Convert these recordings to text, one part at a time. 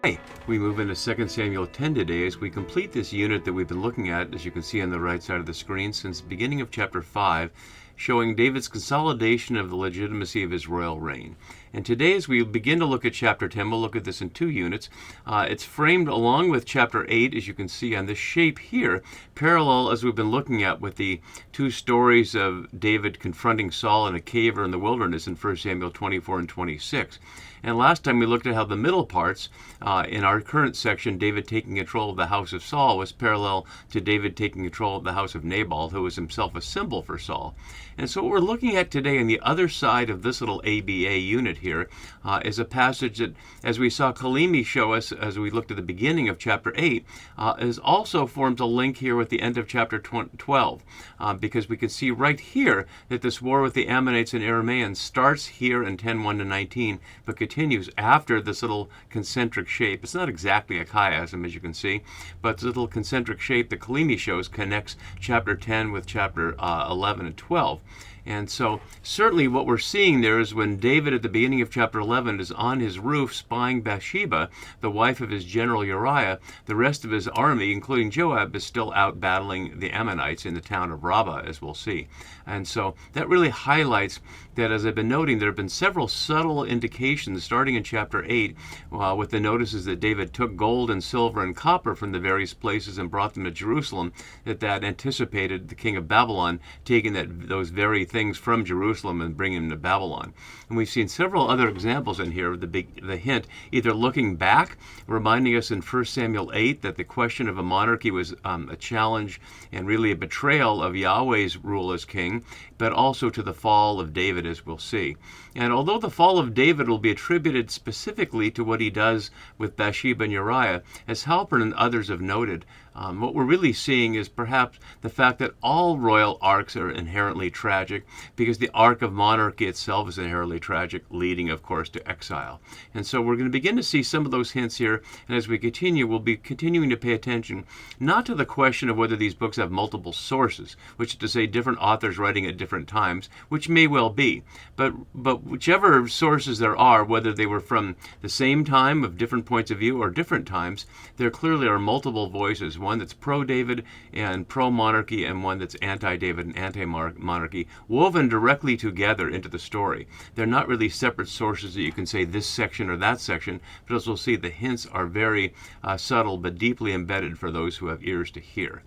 Hi, we move into 2 Samuel 10 today as we complete this unit that we've been looking at, as you can see on the right side of the screen, since the beginning of chapter 5, showing David's consolidation of the legitimacy of his royal reign. And today, as we begin to look at chapter 10, we'll look at this in two units. It's framed along with chapter 8, as you can see on this shape here, parallel as we've been looking at with the two stories of David confronting Saul in a cave or in the wilderness in 1 Samuel 24 and 26. And last time we looked at how the middle parts, in our current section, David taking control of the house of Saul, was parallel to David taking control of the house of Nabal, who was himself a symbol for Saul. And so what we're looking at today on the other side of this little ABA unit here is a passage that, as we saw Kalimi show us as we looked at the beginning of chapter 8, is also forms a link here with the end of chapter 12, because we can see right here that this war with the Ammonites and Arameans starts here in 10:1 to 19, but continues after this little concentric shape. It's not exactly a chiasm, as you can see, but this little concentric shape that Kalimi shows connects chapter 10 with chapter 11 and 12. And so certainly what we're seeing there is when David at the beginning of chapter 11 is on his roof spying Bathsheba, the wife of his general Uriah, the rest of his army, including Joab, is still out battling the Ammonites in the town of Rabbah, as we'll see. And so that really highlights that, as I've been noting, there have been several subtle indications starting in chapter 8 with the notices that David took gold and silver and copper from the various places and brought them to Jerusalem, that anticipated the king of Babylon taking those very things from Jerusalem and bringing them to Babylon. And we've seen several other examples in here of the hint, either looking back, reminding us in 1 Samuel 8 that the question of a monarchy was a challenge and really a betrayal of Yahweh's rule as king, but also to the fall of David, as we'll see. And although the fall of David will be attributed specifically to what he does with Bathsheba and Uriah, as Halpern and others have noted, what we're really seeing is perhaps the fact that all royal arcs are inherently tragic, because the arc of monarchy itself is inherently tragic, leading, of course, to exile. And so we're going to begin to see some of those hints here, and as we continue, we'll be continuing to pay attention not to the question of whether these books have multiple sources, which is to say different authors writing at different times, which may well be, but whichever sources there are, whether they were from the same time of different points of view or different times, there clearly are multiple voices, one that's pro-David and pro-monarchy, and one that's anti-David and anti-monarchy, woven directly together into the story. They're not really separate sources that you can say this section or that section, but as we'll see, the hints are very subtle but deeply embedded for those who have ears to hear.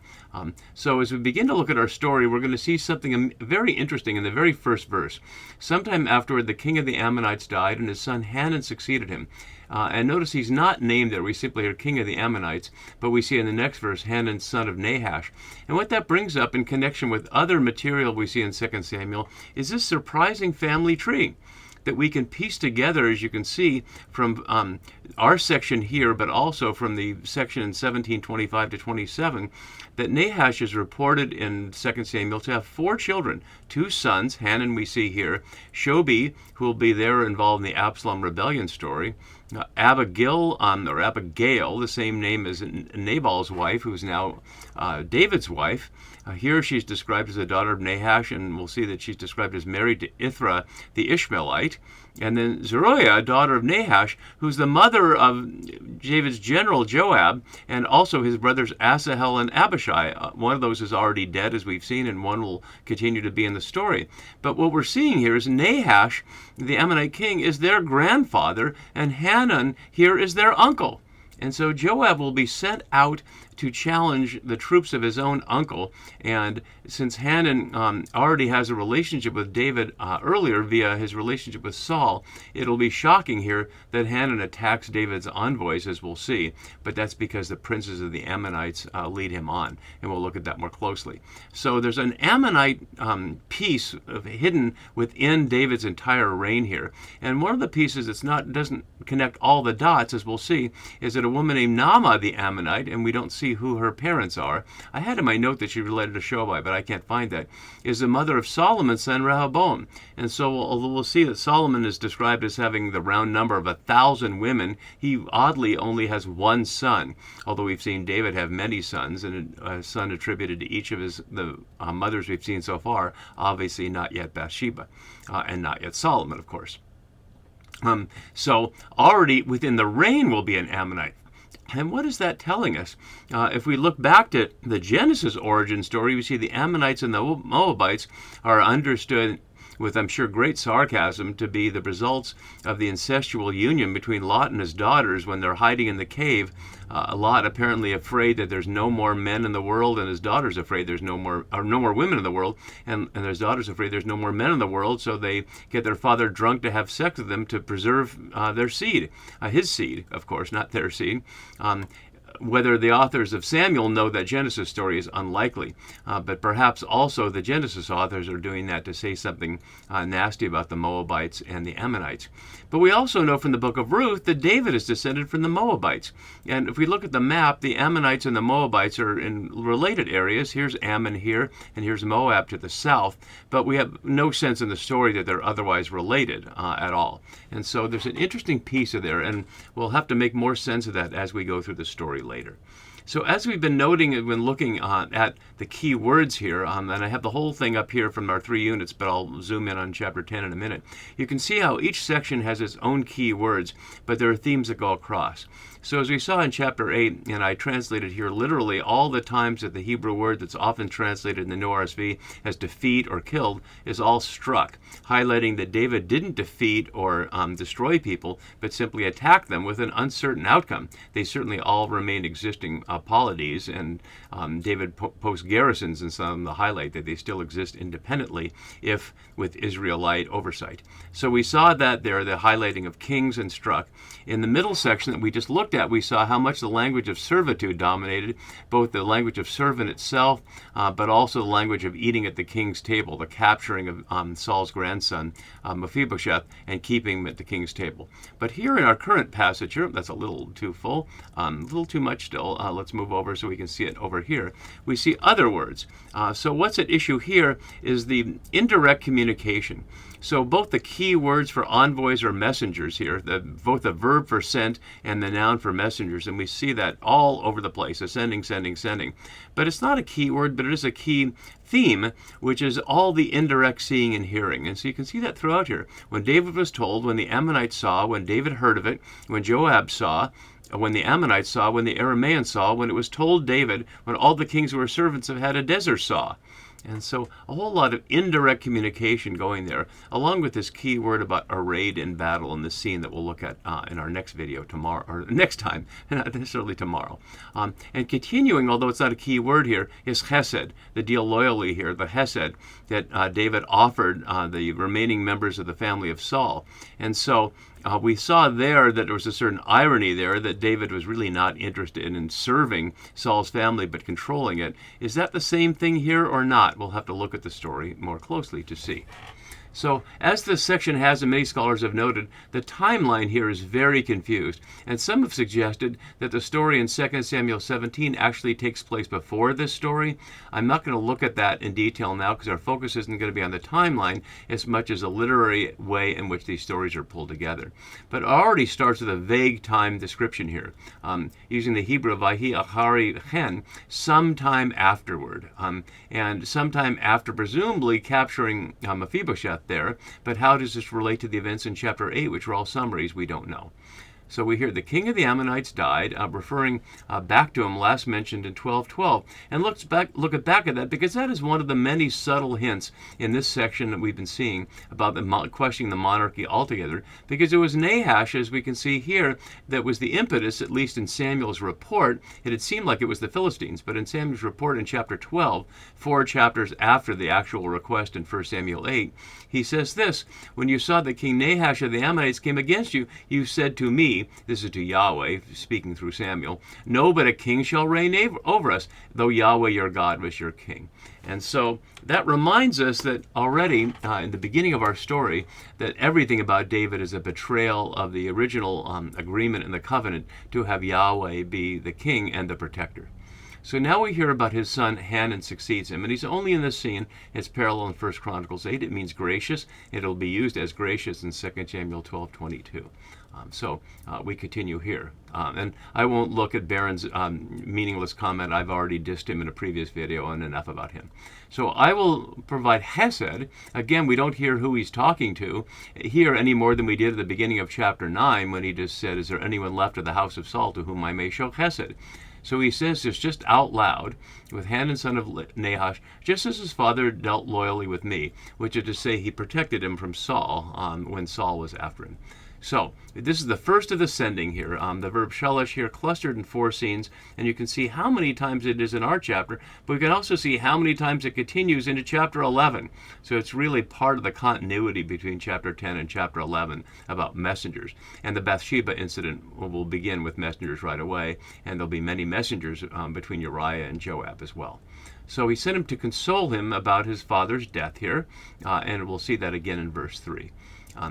So as we begin to look at our story, we're going to see something very interesting in the very first verse. Sometime afterward, the king of the Ammonites died, and his son Hanun succeeded him. And notice he's not named there. We simply are king of the Ammonites, but we see in the next verse, Hanun, son of Nahash. And what that brings up in connection with other material we see in 2 Samuel is this surprising family tree that we can piece together, as you can see, from our section here, but also from the section in 17:25 to 27, that Nahash is reported in 2 Samuel to have 4 children, 2 sons, Hanun we see here, Shobi, who will be there involved in the Absalom rebellion story, Abigail, the same name as Nabal's wife, who is now David's wife. Here she's described as the daughter of Nahash, and we'll see that she's described as married to Ithra the Ishmaelite. And then Zeruiah, daughter of Nahash, who's the mother of David's general Joab, and also his brothers Asahel and Abishai. One of those is already dead, as we've seen, and one will continue to be in the story. But what we're seeing here is Nahash, the Ammonite king, is their grandfather, and Hanun here is their uncle. And so Joab will be sent out to challenge the troops of his own uncle. And since Hanun already has a relationship with David earlier via his relationship with Saul, it'll be shocking here that Hanun attacks David's envoys, as we'll see. But that's because the princes of the Ammonites lead him on. And we'll look at that more closely. So there's an Ammonite piece hidden within David's entire reign here. And one of the pieces that doesn't connect all the dots, as we'll see, is that a woman named Naamah the Ammonite, and we don't see who her parents are. I had in my note that she related to Shobai, but I can't find that, is the mother of Solomon's son Rehoboam. And so although we'll see that Solomon is described as having the round number of 1,000 women, he oddly only has one son, although we've seen David have many sons, and a son attributed to each of the mothers we've seen so far, obviously not yet Bathsheba, and not yet Solomon, of course. So already within the reign will be an Ammonite. And what is that telling us? If we look back to the Genesis origin story, we see the Ammonites and the Moabites are understood with, I'm sure, great sarcasm to be the results of the incestual union between Lot and his daughters when they're hiding in the cave. Lot apparently afraid that there's no more men in the world, and his daughter's afraid there's no more women in the world, and his daughter's afraid there's no more men in the world, so they get their father drunk to have sex with them to preserve their seed, his seed, of course, not their seed. Whether the authors of Samuel know that Genesis story is unlikely, but perhaps also the Genesis authors are doing that to say something nasty about the Moabites and the Ammonites. But we also know from the book of Ruth that David is descended from the Moabites. And if we look at the map, the Ammonites and the Moabites are in related areas. Here's Ammon here, and here's Moab to the south. But we have no sense in the story that they're otherwise related at all. And so there's an interesting piece of there, and we'll have to make more sense of that as we go through the story later. So as we've been noting and when looking at the key words here, and I have the whole thing up here from our 3 units, but I'll zoom in on chapter 10 in a minute, you can see how each section has its own key words, but there are themes that go across. So as we saw in chapter 8, and I translated here literally all the times that the Hebrew word that's often translated in the New RSV as defeat or killed is all struck, highlighting that David didn't defeat or destroy people, but simply attack them with an uncertain outcome. They certainly all remain existing polities, and David posts garrisons in some of them to highlight that they still exist independently if with Israelite oversight. So we saw that there, the highlighting of kings and struck. In the middle section that we just looked at, we saw how much the language of servitude dominated, both the language of servant itself, but also the language of eating at the king's table, the capturing of Saul's grandson, Mephibosheth, and keeping him at the king's table. But here in our current passage here, that's a little too full, a little too much still. Let's move over so we can see it over here. We see other words. So what's at issue here is the indirect communication. So both the key words for envoys or messengers here, both the verb for sent and the noun for messengers, and we see that all over the place, ascending, sending, sending. But it's not a key word, but it is a key theme, which is all the indirect seeing and hearing. And so you can see that throughout here. When David was told, when the Ammonites saw, when David heard of it, when Joab saw, when the Ammonites saw, when the Arameans saw, when it was told David, when all the kings who were servants of Hadadezer saw. And so a whole lot of indirect communication going there, along with this key word about arrayed in battle in the scene that we'll look at in our next video tomorrow, or next time, not necessarily tomorrow. And continuing, although it's not a key word here, is chesed, the deal loyally here, the chesed that David offered the remaining members of the family of Saul. And so we saw there that there was a certain irony there that David was really not interested in serving Saul's family but controlling it. Is that the same thing here or not? We'll have to look at the story more closely to see. So, as this section has, and many scholars have noted, the timeline here is very confused, and some have suggested that the story in 2 Samuel 17 actually takes place before this story. I'm not going to look at that in detail now because our focus isn't going to be on the timeline as much as a literary way in which these stories are pulled together. But it already starts with a vague time description here, using the Hebrew Vahi Achari Chen, sometime afterward, and sometime after presumably capturing Mephibosheth there, but how does this relate to the events in chapter 8, which are all summaries? We don't know. So we hear the king of the Ammonites died, referring back to him last mentioned in 12:12, and look back at that because that is one of the many subtle hints in this section that we've been seeing about questioning the monarchy altogether, because it was Nahash, as we can see here, that was the impetus, at least in Samuel's report. It had seemed like it was the Philistines, but in Samuel's report in chapter 12, 4 chapters after the actual request in 1 Samuel 8, he says this: when you saw that King Nahash of the Ammonites came against you, you said to me, this is to Yahweh, speaking through Samuel, no, but a king shall reign over us, though Yahweh your God was your king. And so that reminds us that already in the beginning of our story, that everything about David is a betrayal of the original agreement in the covenant to have Yahweh be the king and the protector. So now we hear about his son Hanan succeeds him, and he's only in this scene. It's parallel in 1 Chronicles 8. It means gracious. It'll be used as gracious in 2 Samuel 12:22. We continue here. And I won't look at Barron's meaningless comment. I've already dissed him in a previous video, and enough about him. So I will provide hesed. Again, we don't hear who he's talking to here any more than we did at the beginning of chapter 9 when he just said, is there anyone left of the house of Saul to whom I may show hesed? So he says this just out loud with Hanan son of Nahash, just as his father dealt loyally with me, which is to say he protected him from Saul when Saul was after him. So this is the first of the sending here. The verb shalish here clustered in 4 scenes, and you can see how many times it is in our chapter, but we can also see how many times it continues into chapter 11. So it's really part of the continuity between chapter 10 and chapter 11 about messengers. And the Bathsheba incident will begin with messengers right away, and there'll be many messengers between Uriah and Joab as well. So he sent him to console him about his father's death here, and we'll see that again in verse 3.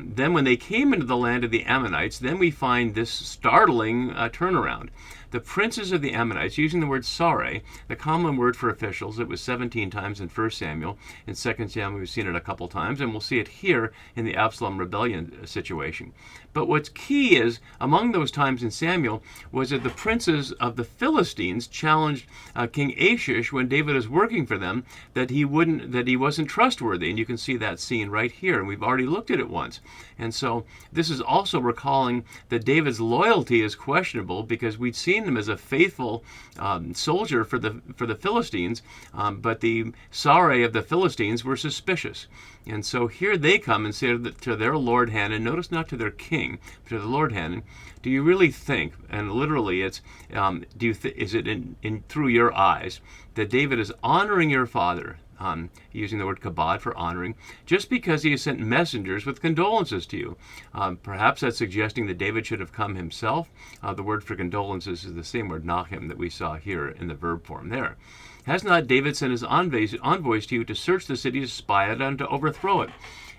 Then when they came into the land of the Ammonites, then we find this startling turnaround. The princes of the Ammonites, using the word sare, the common word for officials, it was 17 times in 1 Samuel. In 2 Samuel, we've seen it a couple times, and we'll see it here in the Absalom rebellion situation. But what's key is, among those times in Samuel, was that the princes of the Philistines challenged King Achish when David was working for them that he wasn't trustworthy. And you can see that scene right here, and we've already looked at it once. And so this is also recalling that David's loyalty is questionable because we'd seen him as a faithful soldier for the Philistines, but the Sare of the Philistines were suspicious. And so here they come and say to their Lord Hanan, notice not to their king, but to the Lord Hanan, do you really think, and literally it's, is it in through your eyes, that David is honoring your father, using the word kabod for honoring, just because he has sent messengers with condolences to you? Perhaps that's suggesting that David should have come himself. The word for condolences is the same word, nachim, that we saw here in the verb form there. Has not David sent his envoys to you to search the city, to spy it, and to overthrow it?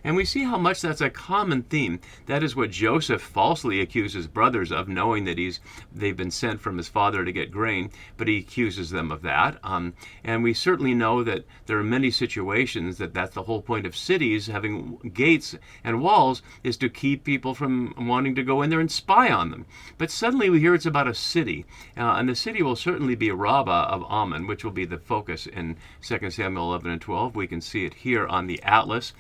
And we see how much that's a common theme. That is what Joseph falsely accuses brothers of, knowing that they've been sent from his father to get grain, but he accuses them of that. And we certainly know that there are many situations that's the whole point of cities having gates and walls, is to keep people from wanting to go in there and spy on them. But suddenly we hear it's about a city, and the city will certainly be Rabbah of Ammon, which will be the focus in 2 Samuel 11 and 12. We can see it here on the atlas,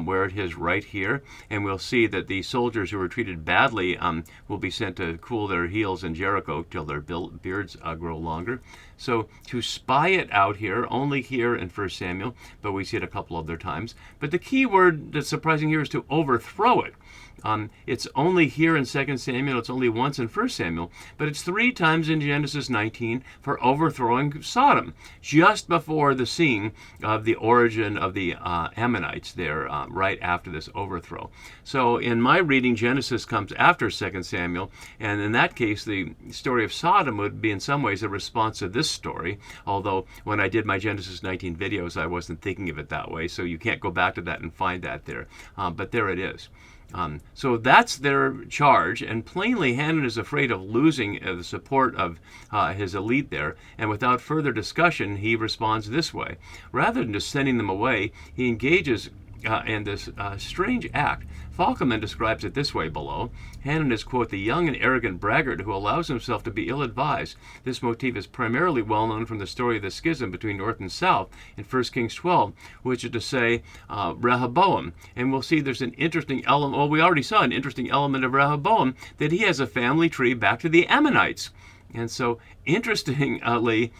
where it is right here, and we'll see that the soldiers who were treated badly will be sent to cool their heels in Jericho till their beards grow longer. So to spy it out here, only here in 1 Samuel, but we see it a couple other times. But the key word that's surprising here is to overthrow it. It's only here in 2 Samuel, it's only once in 1 Samuel, but it's 3 times in Genesis 19 for overthrowing Sodom, just before the scene of the origin of the Ammonites there, right after this overthrow. So in my reading, Genesis comes after 2 Samuel, and in that case, the story of Sodom would be in some ways a response to this story, although when I did my Genesis 19 videos, I wasn't thinking of it that way, so you can't go back to that and find that there, but there it is. So that's their charge, and plainly Hanan is afraid of losing the support of his elite there, and without further discussion, he responds this way. Rather than just sending them away, he engages in this strange act. Falkeman describes it this way below. Hanan is, quote, the young and arrogant braggart who allows himself to be ill-advised. This motif is primarily well known from the story of the schism between North and South in 1 Kings 12, which is to say Rehoboam. And we'll see there's an interesting element, well, we already saw an interesting element of Rehoboam, that he has a family tree back to the Ammonites. And so, interestingly,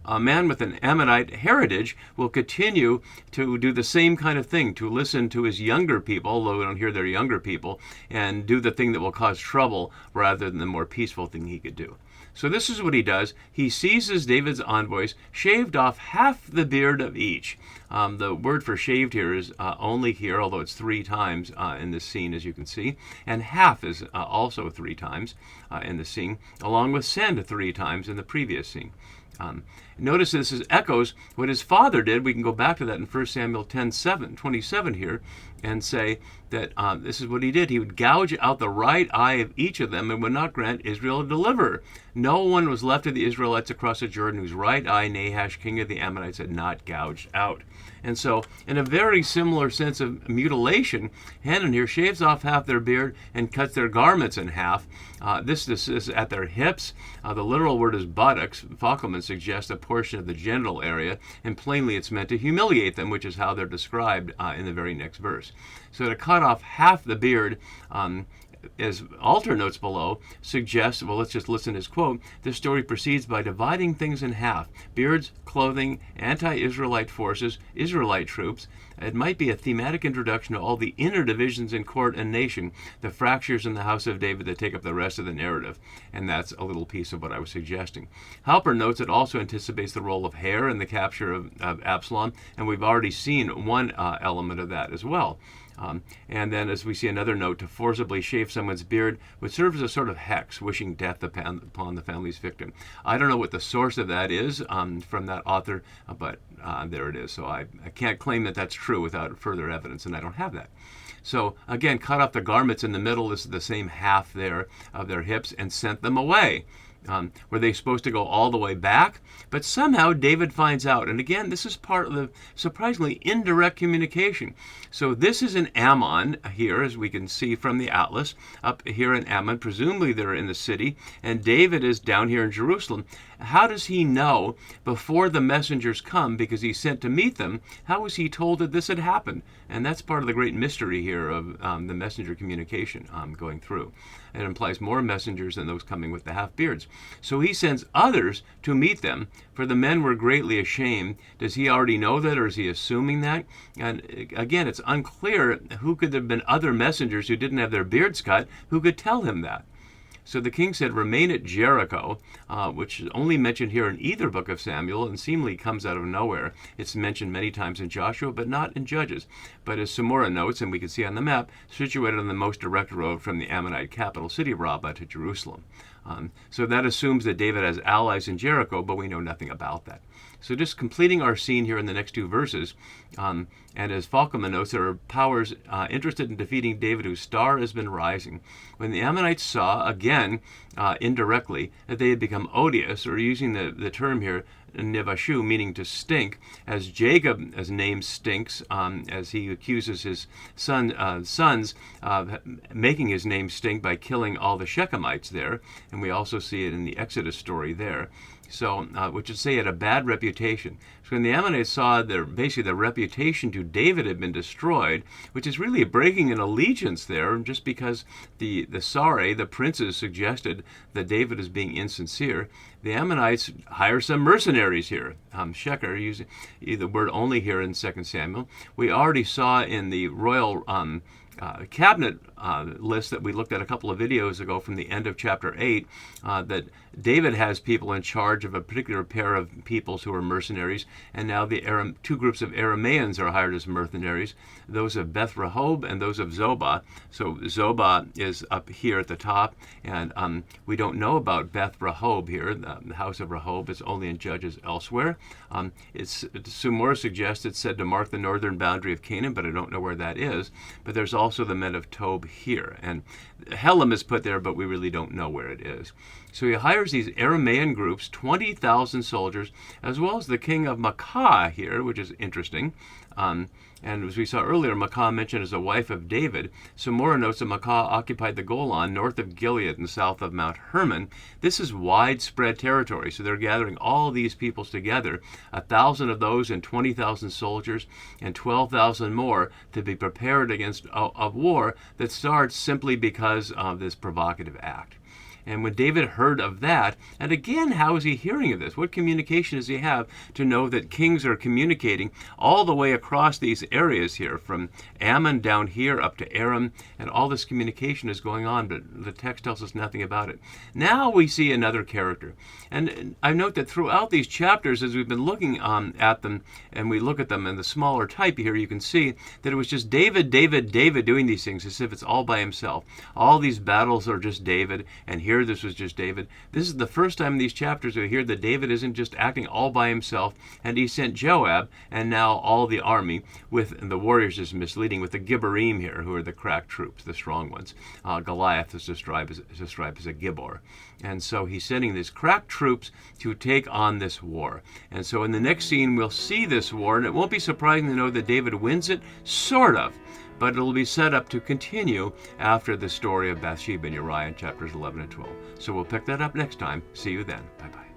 a man with an Ammonite heritage will continue to do the same kind of thing, to listen to his younger people, although we don't hear their younger people, and do the thing that will cause trouble rather than the more peaceful thing he could do. So this is what he does. He seizes David's envoys, shaved off half the beard of each. The word for shaved here is only here, although it's 3 times in this scene, as you can see. And half is also 3 times in the scene, along with send 3 times in the previous scene. Notice this echoes what his father did. We can go back to that in 1 Samuel 10:27 here and say that this is what he did. He would gouge out the right eye of each of them and would not grant Israel a deliverer. No one was left of the Israelites across the Jordan whose right eye Nahash, king of the Ammonites, had not gouged out. And so, in a very similar sense of mutilation, Hanun here shaves off half their beard and cuts their garments in half. This is at their hips. The literal word is buttocks. Fackelman suggests a portion of the genital area, and plainly it's meant to humiliate them, which is how they're described in the very next verse. So to cut off half the beard, as Alter notes below, suggests, well, let's just listen to his quote, this story proceeds by dividing things in half: beards, clothing, anti-Israelite forces, Israelite troops. It might be a thematic introduction to all the inner divisions in court and nation, the fractures in the house of David that take up the rest of the narrative. And that's a little piece of what I was suggesting. Halper notes it also anticipates the role of hair in the capture of Absalom, and we've already seen one element of that as well. And then, as we see another note, to forcibly shave someone's beard would serve as a sort of hex, wishing death upon the family's victim. I don't know what the source of that is from that author, but there it is. So I can't claim that that's true without further evidence, and I don't have that. So again, cut off the garments in the middle. This is the same half there of their hips, and sent them away. Were they supposed to go all the way back? But somehow David finds out. And again, this is part of the surprisingly indirect communication. So this is in Ammon here, as we can see from the atlas. Up here in Ammon, presumably they're in the city, and David is down here in Jerusalem. How does he know before the messengers come, because he's sent to meet them? How was he told that this had happened? And that's part of the great mystery here of the messenger communication going through. It implies more messengers than those coming with the half-beards. So he sends others to meet them, for the men were greatly ashamed. Does he already know that, or is he assuming that? And again, it's unclear who could have been other messengers who didn't have their beards cut, who could tell him that. So the king said, remain at Jericho, which is only mentioned here in either book of Samuel and seemingly comes out of nowhere. It's mentioned many times in Joshua, but not in Judges. But as Samora notes, and we can see on the map, situated on the most direct road from the Ammonite capital city, Rabbah, to Jerusalem. So that assumes that David has allies in Jericho, but we know nothing about that. So just completing our scene here in the next two verses, and as Falkman notes, there are powers interested in defeating David whose star has been rising. When the Ammonites saw, again, indirectly, that they had become odious, or using the term here, Nevashu, meaning to stink, as Jacob's name stinks, as he accuses his sons of making his name stink by killing all the Shechemites there, and we also see it in the Exodus story there. So, which would say it had a bad reputation. So when the Ammonites saw basically their reputation to David had been destroyed, which is really breaking an allegiance there, just because the Sare, the princes, suggested that David is being insincere, the Ammonites hire some mercenaries here. Sheker, using the word only here in 2 Samuel. We already saw in the royal cabinet list that we looked at a couple of videos ago from the end of chapter 8, that David has people in charge of a particular pair of peoples who are mercenaries, and now the two groups of Arameans are hired as mercenaries, those of Beth Rehob and those of Zobah. So Zobah is up here at the top, and we don't know about Beth Rehob here. The house of Rehob is only in Judges elsewhere. Sumor suggests it's said to mark the northern boundary of Canaan, but I don't know where that is. But there's also the men of Tob here, and Helam is put there, but we really don't know where it is. So he hires these Aramean groups, 20,000 soldiers, as well as the king of Maacah here, which is interesting. And as we saw earlier, Maacah mentioned as a wife of David. Samora notes that Maacah occupied the Golan, north of Gilead and south of Mount Hermon. This is widespread territory, so they're gathering all these peoples together, 1,000 of those and 20,000 soldiers and 12,000 more to be prepared against a war that starts simply because of this provocative act. And when David heard of that, and again, how is he hearing of this? What communication does he have to know that kings are communicating all the way across these areas here, from Ammon down here up to Aram, and all this communication is going on, but the text tells us nothing about it. Now we see another character. And I note that throughout these chapters, as we've been looking at them, and we look at them in the smaller type here, you can see that it was just David doing these things as if it's all by himself. All these battles are just David, and here here this was just David. This is the first time in these chapters we hear that David isn't just acting all by himself, and he sent Joab and now all the army with, and the warriors is misleading, with the Gibborim here, who are the crack troops, the strong ones. Goliath is described as a Gibbor. And so he's sending these crack troops to take on this war. And so in the next scene, we'll see this war, and it won't be surprising to know that David wins it, sort of, but it'll be set up to continue after the story of Bathsheba and Uriah in chapters 11 and 12. So we'll pick that up next time. See you then. Bye-bye.